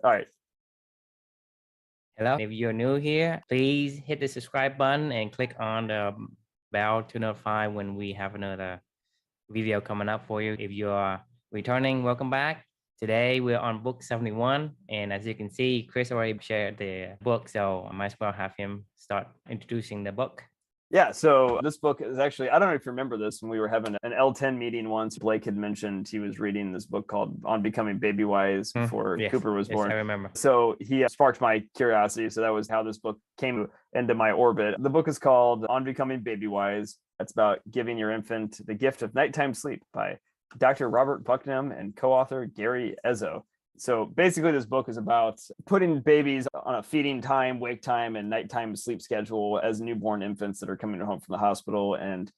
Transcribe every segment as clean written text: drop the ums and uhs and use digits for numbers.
All right. Hello. If you're new here, please hit the subscribe button and click on the bell to notify when we have another video coming up for you. If you are returning, welcome back. Today we're on book 71, and as you can see, Chris already shared the book, so I might as well have him start introducing the book. Yeah, so this book is actually, I don't know if you remember this, when we were having an L10 meeting once, Blake had mentioned he was reading this book called On Becoming Babywise before Cooper was born. I remember. So he sparked my curiosity. So that was how this book came into my orbit. The book is called On Becoming Babywise. It's about giving your infant the gift of nighttime sleep by Dr. Robert Bucknam and co-author Gary Ezzo. So basically, this book is about putting babies on a feeding time, wake time, and nighttime sleep schedule as newborn infants that are coming home from the hospital, and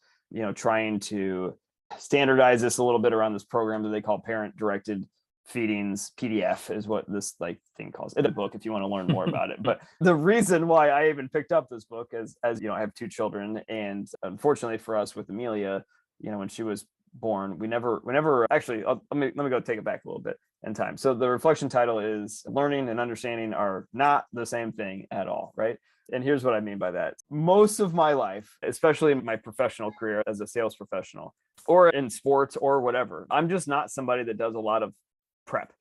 trying to standardize this a little bit around this program that they call parent-directed feedings. PDF is what this thing calls it. A book if you want to learn more about it. But the reason why I even picked up this book is, as I have two children, and unfortunately for us with Amelia, when she was born, we never actually, let me go take it back a little bit in time. So the reflection title is Learning and Understanding Are Not the Same Thing at All, right? And here's what I mean by that. Most of my life, especially my professional career as a sales professional or in sports or whatever, I'm just not somebody that does a lot of prep.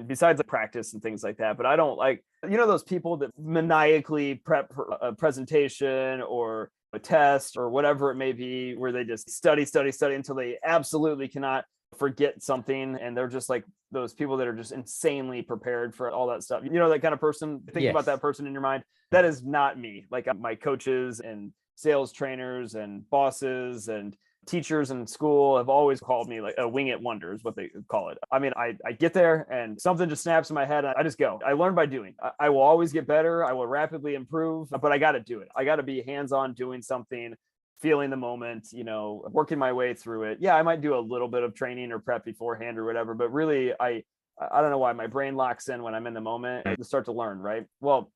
Besides practice and things like that, but I don't those people that maniacally prep for a presentation or a test or whatever it may be, where they just study until they absolutely cannot forget something, and they're just like those people that are just insanely prepared for all that stuff. That kind of person. Think about that person in your mind. That is not me. My coaches and sales trainers and bosses and teachers in school have always called me a wing it wonder is what they call it. I get there and something just snaps in my head. I just go. I learn by doing. I will always get better. I will rapidly improve, but I got to do it. I got to be hands-on doing something, feeling the moment, working my way through it. Yeah, I might do a little bit of training or prep beforehand or whatever, but really I don't know why my brain locks in when I'm in the moment and start to learn, right? Well,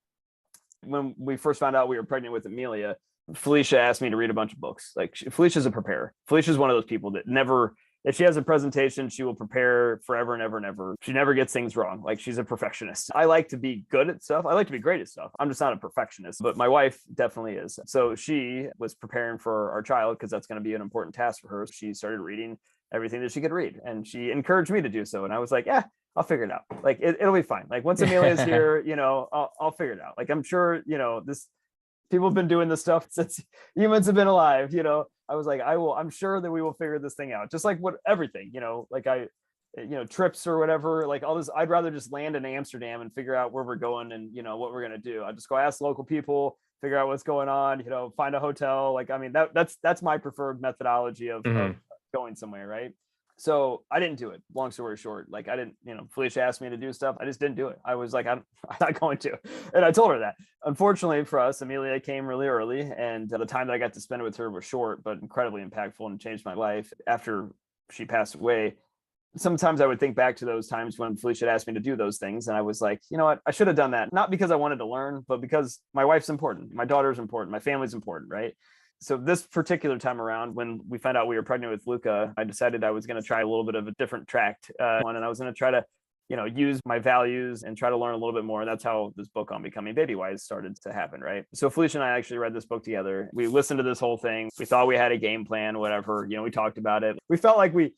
when we first found out we were pregnant with Amelia, Felicia asked me to read a bunch of books. Felicia's a preparer. Felicia's one of those people that never, if she has a presentation, she will prepare forever and ever and ever. She never gets things wrong. She's a perfectionist. I like to be good at stuff. I like to be great at stuff. I'm just not a perfectionist, but my wife definitely is. So she was preparing for our child because that's going to be an important task for her. She started reading everything that she could read, and she encouraged me to do so. And I was like, yeah, I'll figure it out. It'll be fine. Once Amelia's here, I'll figure it out. I'm sure, people have been doing this stuff since humans have been alive. I was like, I'm sure that we will figure this thing out. Just like everything, trips or whatever, all this, I'd rather just land in Amsterdam and figure out where we're going and, what we're going to do. I just go ask local people, figure out what's going on, find a hotel. That's my preferred methodology of going somewhere. Right. So I didn't do it. Long story short, I didn't, Felicia asked me to do stuff. I just didn't do it. I was like, I'm not going to. And I told her that. Unfortunately for us, Amelia came really early, and the time that I got to spend with her was short, but incredibly impactful and changed my life. After she passed away, sometimes I would think back to those times when Felicia had asked me to do those things. And I was like, you know what? I should have done that. Not because I wanted to learn, but because my wife's important. My daughter's important. My family's important. Right. So this particular time around, when we found out we were pregnant with Luca, I decided I was going to try a little bit of a different track one, and I was going to try to, use my values and try to learn a little bit more. And that's how this book on Becoming Babywise started to happen, right? So Felicia and I actually read this book together. We listened to this whole thing. We thought we had a game plan, whatever. We talked about it. We felt like we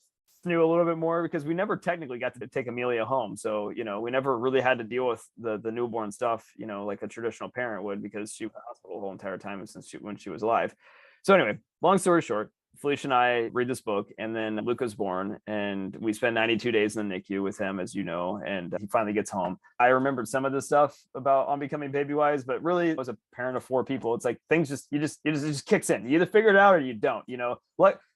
knew a little bit more because we never technically got to take Amelia home. So, we never really had to deal with the newborn stuff, like a traditional parent would, because she was in the hospital the whole entire time when she was alive. So anyway, long story short, Felicia and I read this book, and then Luca's born, and we spend 92 days in the NICU with him, as you know, and he finally gets home. I remembered some of this stuff about On Becoming Babywise, but really, as a parent of 4 people, it's like things it just kicks in. You either figure it out or you don't.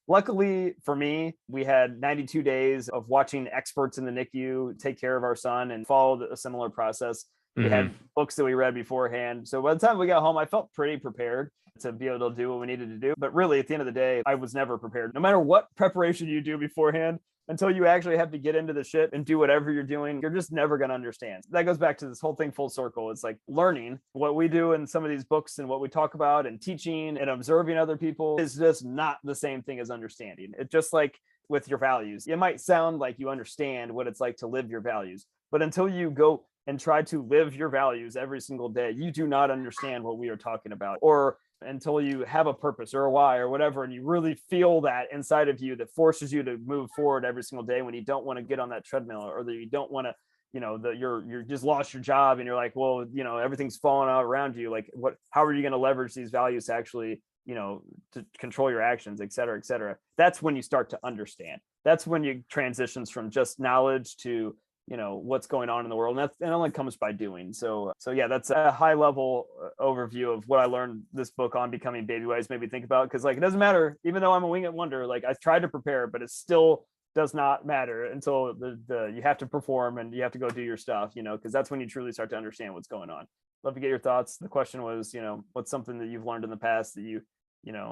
Luckily for me, we had 92 days of watching experts in the NICU take care of our son and followed a similar process. We had books that we read beforehand. So by the time we got home, I felt pretty prepared to be able to do what we needed to do. But really, at the end of the day, I was never prepared. No matter what preparation you do beforehand, until you actually have to get into the shit and do whatever you're doing, you're just never going to understand. That goes back to this whole thing full circle. It's like learning what we do in some of these books and what we talk about, and teaching and observing other people is just not the same thing as understanding. It's just like with your values. It might sound like you understand what it's like to live your values, But until you go and try to live your values every single day, you do not understand what we are talking about. Or until you have a purpose or a why or whatever, and you really feel that inside of you that forces you to move forward every single day when you don't want to get on that treadmill, or that you don't want to, you're just lost your job and you're like, well, everything's falling out around you. Like, how are you going to leverage these values to actually, to control your actions, et cetera, et cetera. That's when you start to understand. That's when you transitions from just knowledge to, what's going on in the world. And it only comes by doing. So yeah, that's a high level overview of what I learned this book on Becoming Babywise made me think about. Cause like, it doesn't matter, even though I'm a winged wonder, like I tried to prepare, but it still does not matter until you have to perform and you have to go do your stuff, because that's when you truly start to understand what's going on. Love to get your thoughts. The question was, what's something that you've learned in the past that you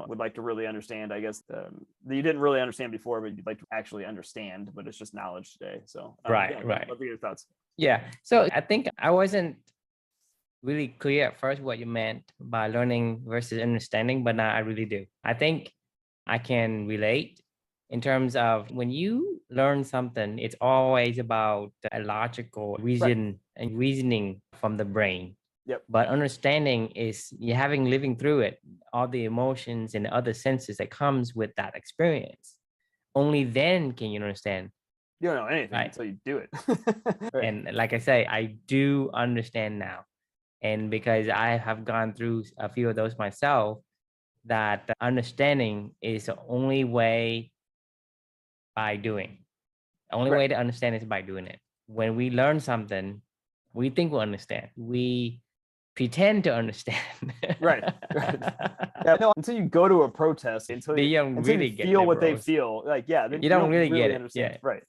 would like to really understand, I guess, that you didn't really understand before, but you'd like to actually understand, but it's just knowledge today. So right. Love to get your thoughts. Yeah. So I think I wasn't really clear at first what you meant by learning versus understanding, but now I really do. I think I can relate in terms of when you learn something, it's always about a logical reason and reasoning from the brain. Yep. But understanding is you living through it, all the emotions and other senses that comes with that experience. Only then can you understand. You don't know anything until you do it. Right. And like I say, I do understand now. And because I have gone through a few of those myself, that understanding is the only way by doing. The only way to understand is by doing it. When we learn something, we think we understand. We pretend to understand. Right. Yeah, no, until you go to a protest, until you feel what they feel, like, then you don't really get it. Understand. Right.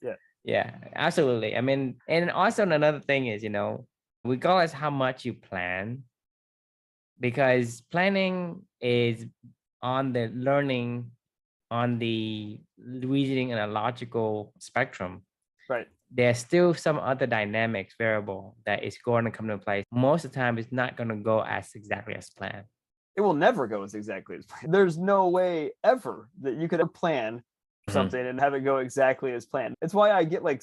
Yeah, absolutely. I mean, and also another thing is, regardless how much you plan, because planning is on the learning, on the reasoning and a logical spectrum. Right. There's still some other dynamics variable that is going to come into place. Most of the time, it's not going to go as exactly as planned. It will never go as exactly as planned. There's no way ever that you could ever plan something and have it go exactly as planned. It's why I get like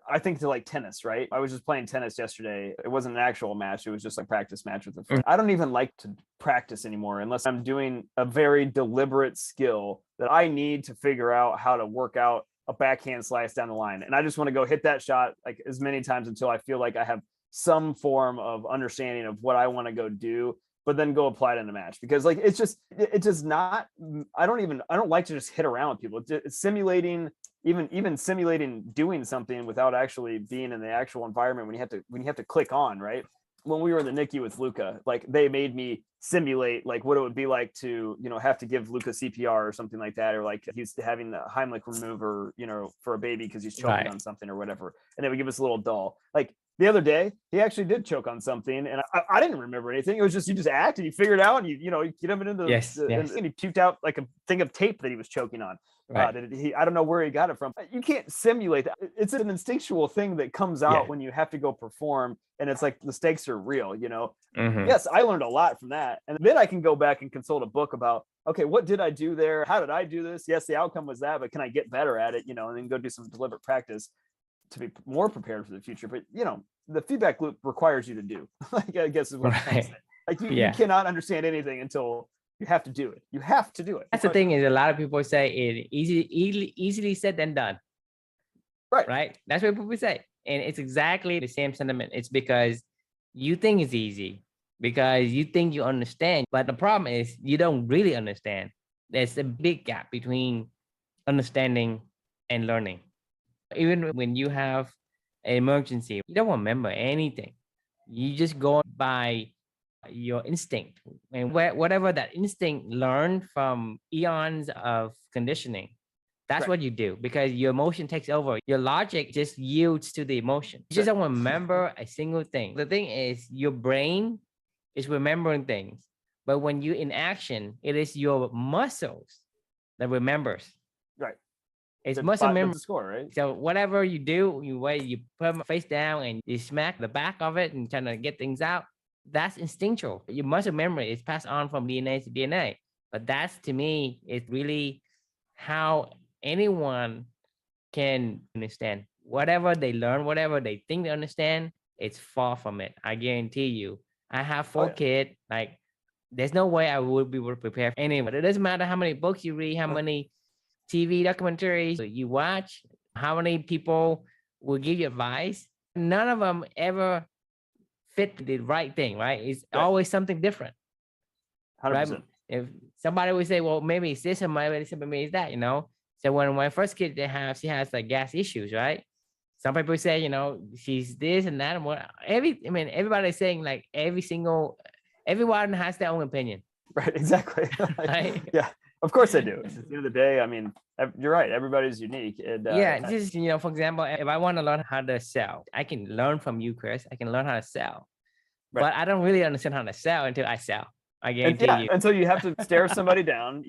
I think to like tennis, right? I was just playing tennis yesterday. It wasn't an actual match. It was just like practice match with a friend. I don't even like to practice anymore unless I'm doing a very deliberate skill that I need to figure out how to work out a backhand slice down the line. And I just want to go hit that shot like as many times until I feel like I have some form of understanding of what I want to go do, but then go apply it in the match. Because like, it's just not, I don't like to just hit around with people. It's simulating, even simulating doing something without actually being in the actual environment when you have to click on, right? When we were in the NICU with Luca, like they made me simulate like what it would be like to, have to give Luca CPR or something like that. Or like he's having the Heimlich remover, for a baby because he's choking on something or whatever. And they would give us a little doll. Like the other day, he actually did choke on something and I didn't remember anything. It was just, you just act and you figure it out and you get him into and he puked out like a thing of tape that he was choking on. Right. I don't know where he got it from. You can't simulate that. It's an instinctual thing that comes out when you have to go perform, and it's like the stakes are real. Yes, I learned a lot from that, and then I can go back and consult a book about, okay, what did I do there? How did I do this? Yes, the outcome was that, but can I get better at it? And then go do some deliberate practice to be more prepared for the future. But the feedback loop requires you to do. Like, I guess is what I'm saying. Like you cannot understand anything until you have to do it. You have to do it. That's the thing is a lot of people say it easily said than done. Right. That's what people say. And it's exactly the same sentiment. It's because you think it's easy, because you think you understand. But the problem is you don't really understand. There's a big gap between understanding and learning. Even when you have an emergency, you don't remember anything. You just go by your instinct, and whatever that instinct learned from eons of conditioning, that's what you do, because your emotion takes over. Your logic just yields to the emotion. You just don't remember a single thing. The thing is, your brain is remembering things, but when you're in action, it is your muscles that remembers. Right. It's muscle memory. Score, right? So whatever you do, you put them face down and you smack the back of it and trying to get things out. That's instinctual. Your muscle memory is passed on from DNA to DNA. But that's, to me, is really how anyone can understand whatever they learn, whatever they think they understand, it's far from it. I guarantee you. I have four kids. Like, there's no way I would be able to prepare for any of it. It doesn't matter how many books you read, how many TV documentaries you watch, how many people will give you advice. None of them ever fit the right thing, right? It's always something different. 100%. Right? If somebody would say, well, maybe it's this, or maybe it's that, So when my first kid, she has like gas issues, right? Some people say, she's this and that. And what everybody's saying like everyone has their own opinion. Right, exactly. Right? Yeah, of course they do. At the end of the day, I mean, you're right. Everybody's unique. And, just, for example, if I want to learn how to sell, I can learn from you, Chris. I can learn how to sell. Right. But I don't really understand how to sell until I sell. I guarantee you. And so you have to stare somebody down,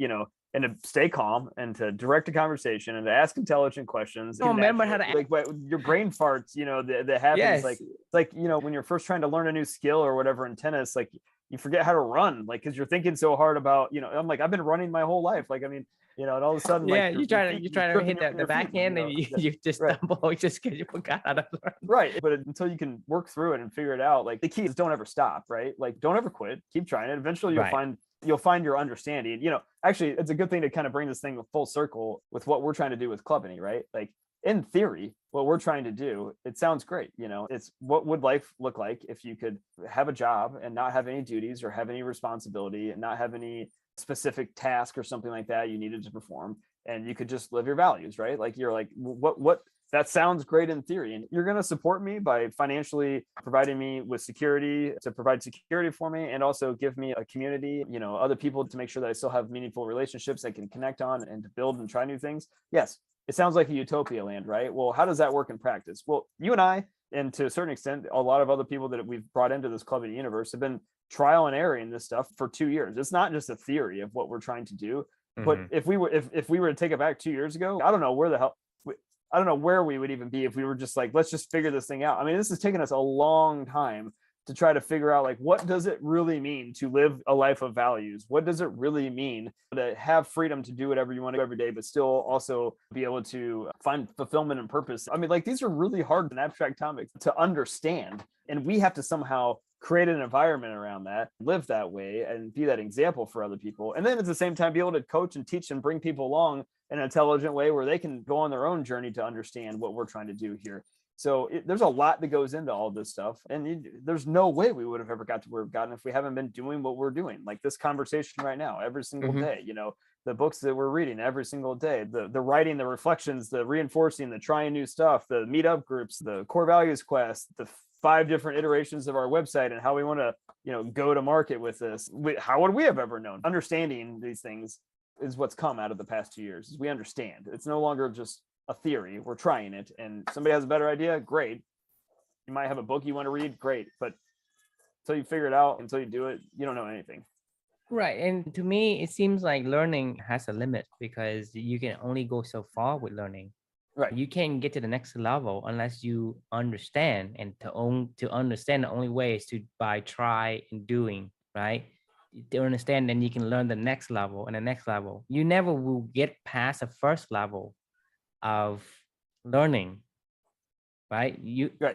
and to stay calm and to direct a conversation and to ask intelligent questions. Remember how to like your brain farts, that happens. Yes. Like, it's like, when you're first trying to learn a new skill or whatever in tennis, like you forget how to run, like, cause you're thinking so hard about, I'm like, I've been running my whole life. Like, I mean, and all of a sudden, like, you try to hit the backhand and you just stumble just because you forgot how to learn. Right. But until you can work through it and figure it out, like the key is don't ever stop, right? Like don't ever quit, keep trying it. Eventually you'll find your understanding. Actually, it's a good thing to kind of bring this thing full circle with what we're trying to do with Clubany, right? Like in theory, what we're trying to do, it sounds great. It's what would life look like if you could have a job and not have any duties or have any responsibility and not have any specific task or something like that you needed to perform, and you could just live your values, right? Like you're like, what that sounds great in theory, and you're going to support me by financially providing me with security, to provide security for me, and also give me a community, other people, to make sure that I still have meaningful relationships I can connect on and to build and try new things. Yes, it sounds like a utopia land, right? Well, how does that work in practice? Well, you and I, and to a certain extent, a lot of other people that we've brought into this Clubany universe have been trial and erroring this stuff for 2 years. It's not just a theory of what we're trying to do, but if we were to take it back 2 years ago, I don't know where we would even be if we were just like, let's just figure this thing out. I mean, this has taken us a long time to try to figure out, like, what does it really mean to live a life of values? What does it really mean to have freedom to do whatever you want to do every day, but still also be able to find fulfillment and purpose? I mean, like, these are really hard and abstract topics to understand. And we have to somehow create an environment around that, live that way, and be that example for other people. And then at the same time, be able to coach and teach and bring people along in an intelligent way where they can go on their own journey to understand what we're trying to do here. So there's a lot that goes into all this stuff. And there's no way we would have ever got to where we've gotten if we haven't been doing what we're doing, like this conversation right now, every single day, the books that we're reading every single day, the writing, the reflections, the reinforcing, the trying new stuff, the meetup groups, the core values quest, the 5 different iterations of our website and how we want to, go to market with this. How would we have ever known? Understanding these things is what's come out of the past 2 years. Is we understand. It's no longer just a theory. We're trying it, and somebody has a better idea. Great. You might have a book you want to read. Great. But until you figure it out, until you do it, you don't know anything. Right. And to me, it seems like learning has a limit because you can only go so far with learning. Right. You can't get to the next level unless you understand, and to understand, the only way is by try and doing, right? To understand, then you can learn the next level and the next level. You never will get past the first level of learning, right?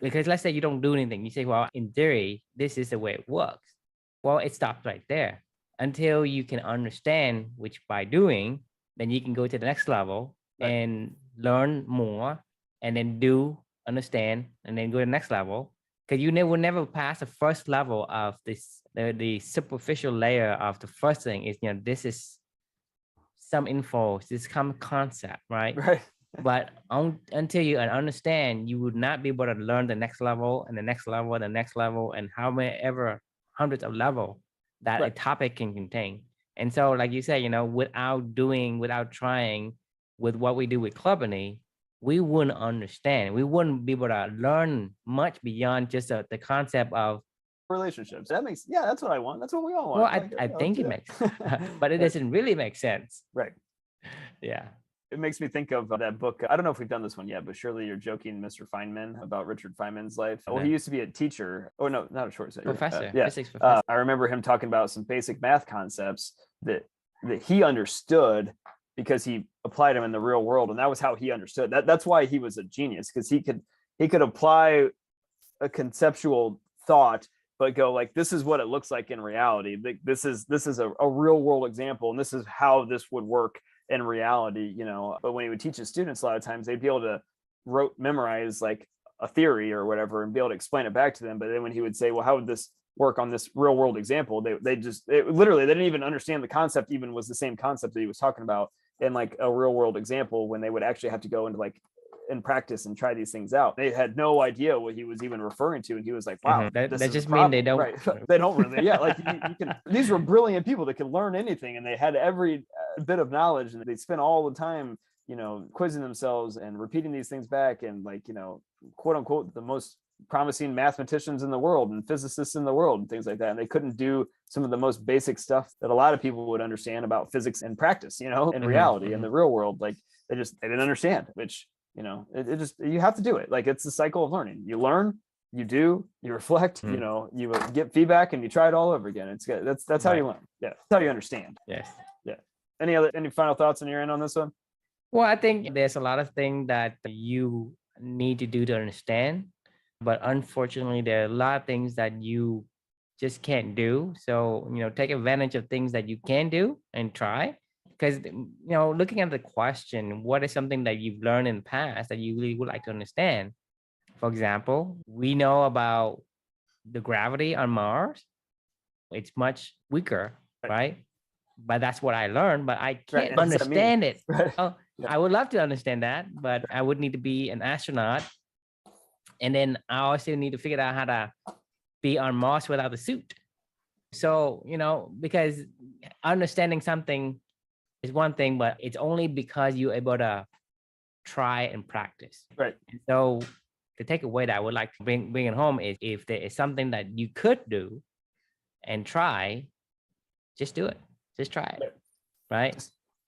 Because let's say you don't do anything. You say, well, in theory, this is the way it works. Well, it stops right there until you can understand, which by doing, then you can go to the next level and learn more, and then understand, and then go to the next level. Because you will never pass the first level of this, the superficial layer of the first thing is, this is some info, this concept, right? Right. But until you understand, you would not be able to learn the next level and the next level and the next level and how many ever hundreds of levels that a topic can contain. And so, like you say, without trying, with what we do with Clubany, we wouldn't understand. We wouldn't be able to learn much beyond just the concept of relationships. That's what I want. That's what we all want. Well, I think it makes, but it doesn't really make sense. Right. Yeah. It makes me think of that book. I don't know if we've done this one yet, but surely you're joking, Mr. Feynman, about Richard Feynman's life. Well, he used to be a teacher. Oh, no, not a short story. Professor. Physics professor. I remember him talking about some basic math concepts that he understood because he applied them in the real world. And that was how he understood that. That's why he was a genius, because he could apply a conceptual thought, but go like, this is what it looks like in reality. This is a real world example, and this is how this would work in reality, you know. But when he would teach his students, a lot of times they'd be able to memorize like a theory or whatever and be able to explain it back to them. But then when he would say, well, how would this work on this real world example, they literally, they didn't even understand the concept even was the same concept that he was talking about in like a real world example, when they would actually have to go into like in practice and try these things out. They had no idea what he was even referring to, and he was like, wow, that just means they don't, right. They don't really, yeah, like you can, these were brilliant people that could learn anything, and they had every bit of knowledge, and they spent all the time, you know, quizzing themselves and repeating these things back, and like, you know, quote unquote, the most promising mathematicians in the world and physicists in the world and things like that. And they couldn't do some of the most basic stuff that a lot of people would understand about physics and practice, you know, in reality, in the real world. Like they didn't understand, which, you know, it just, you have to do it. Like it's the cycle of learning. You learn, you do, you reflect, you know, you get feedback, and you try it all over again. It's good. That's how you learn. Yeah. That's how you understand. Yes. Yeah. Any final thoughts on your end on this one? Well, I think there's a lot of things that you need to do to understand, but unfortunately, there are a lot of things that you just can't do. So, you know, take advantage of things that you can do and try. Because, you know, looking at the question, what is something that you've learned in the past that you really would like to understand? For example, we know about the gravity on Mars. It's much weaker, right? But that's what I learned, but I can't understand it. Right. Oh, yeah. I would love to understand that, but I would need to be an astronaut. And then I also need to figure out how to be on Mars without the suit. So, you know, because understanding something is one thing, but it's only because you're able to try and practice. Right. And so the takeaway that I would like to bring it home is, if there is something that you could do and try, just do it. Just try it. Right.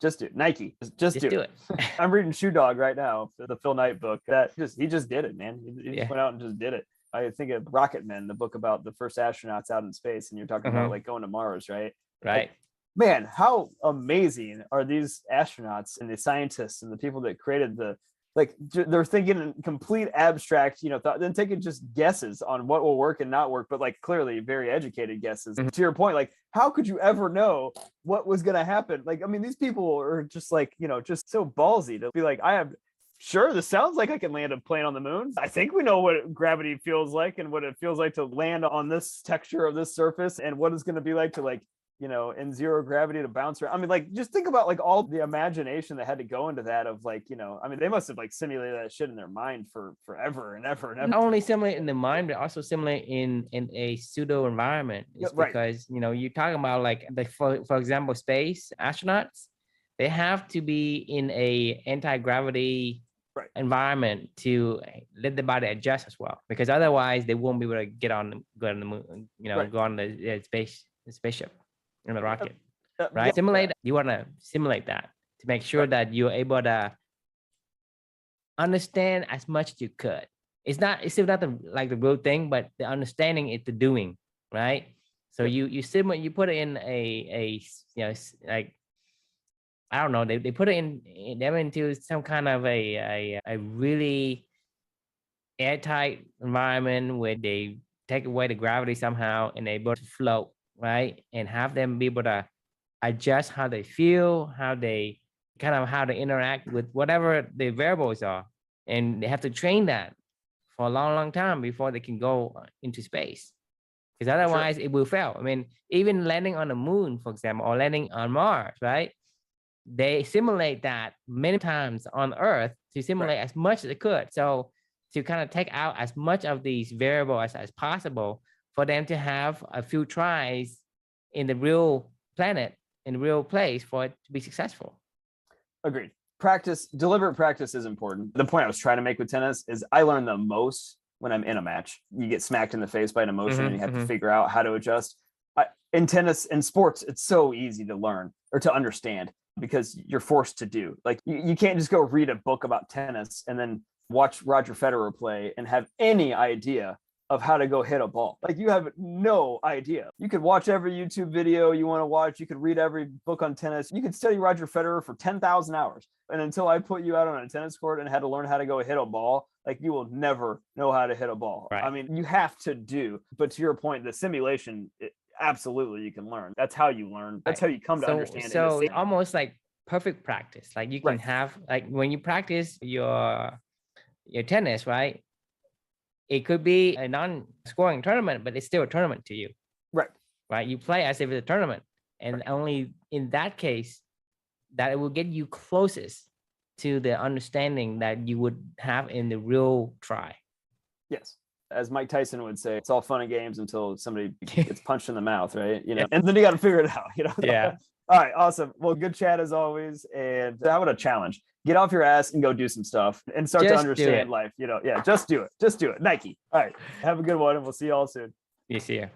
Just do it. Nike. Just do it. I'm reading Shoe Dog right now, the Phil Knight book. He just did it, man. He just went out and just did it. I think of Rocket Men, the book about the first astronauts out in space, and you're talking about like going to Mars, right? Right. Like, man, how amazing are these astronauts and the scientists and the people that created they're thinking in complete abstract, you know, thought, then taking just guesses on what will work and not work, but like clearly very educated guesses. To your point, like how could you ever know what was going to happen? Like, I mean, these people are just like, you know, just so ballsy to be like, sure, this sounds like I can land a plane on the moon. I think we know what gravity feels like and what it feels like to land on this texture of this surface, and what it's going to be like to, like, you know, in zero gravity to bounce around. I mean, like, just think about like all the imagination that had to go into that of like, you know, I mean, they must have like simulated that shit in their mind for forever and ever and ever. Not only simulate in the mind, but also simulate in a pseudo environment. It's because, you know, you're talking about like for example, space astronauts, they have to be in a anti-gravity environment to let the body adjust as well, because otherwise they won't be able to go on the moon, you know, go on the spaceship in the rocket, right? You want to simulate that to make sure that you're able to understand as much as you could. It's still not the real thing, but the understanding is the doing, right? So you simulate, you put it in a you know, like, I don't know, they put it into some kind of a really airtight environment where they take away the gravity somehow, and they're able to float, right? And have them be able to adjust how they feel, how they interact with whatever the variables are. And they have to train that for a long time before they can go into space, because otherwise it will fail. I mean, even landing on the moon, for example, or landing on Mars, right? They simulate that many times on Earth to simulate as much as they could. So to kind of take out as much of these variables as possible for them to have a few tries in the real planet, in the real place, for it to be successful. Agreed. Deliberate practice is important. The point I was trying to make with tennis is I learn the most when I'm in a match. You get smacked in the face by an emotion and you have to figure out how to adjust. In tennis and sports, it's so easy to learn or to understand, because you're forced to do. Like you can't just go read a book about tennis and then watch Roger Federer play and have any idea of how to go hit a ball. Like you have no idea. You could watch every YouTube video you want to watch. You could read every book on tennis. You could study Roger Federer for 10,000 hours. And until I put you out on a tennis court and had to learn how to go hit a ball, like you will never know how to hit a ball. Right. I mean, you have to do, but to your point, the simulation, absolutely you can learn. That's how you learn. That's how you come to understand. So almost like perfect practice. Like you can have, like when you practice your tennis, right? It could be a non-scoring tournament, but it's still a tournament to you. Right. You play as if it's a tournament. And only in that case, that it will get you closest to the understanding that you would have in the real try. Yes. As Mike Tyson would say, it's all fun and games until somebody gets punched in the mouth, right? And then you got to figure it out, Yeah. All right, awesome. Well, good chat as always. And how about a challenge? Get off your ass and go do some stuff and start to understand life. Yeah, just do it. Just do it. Nike. All right. Have a good one, and we'll see you all soon. You see you.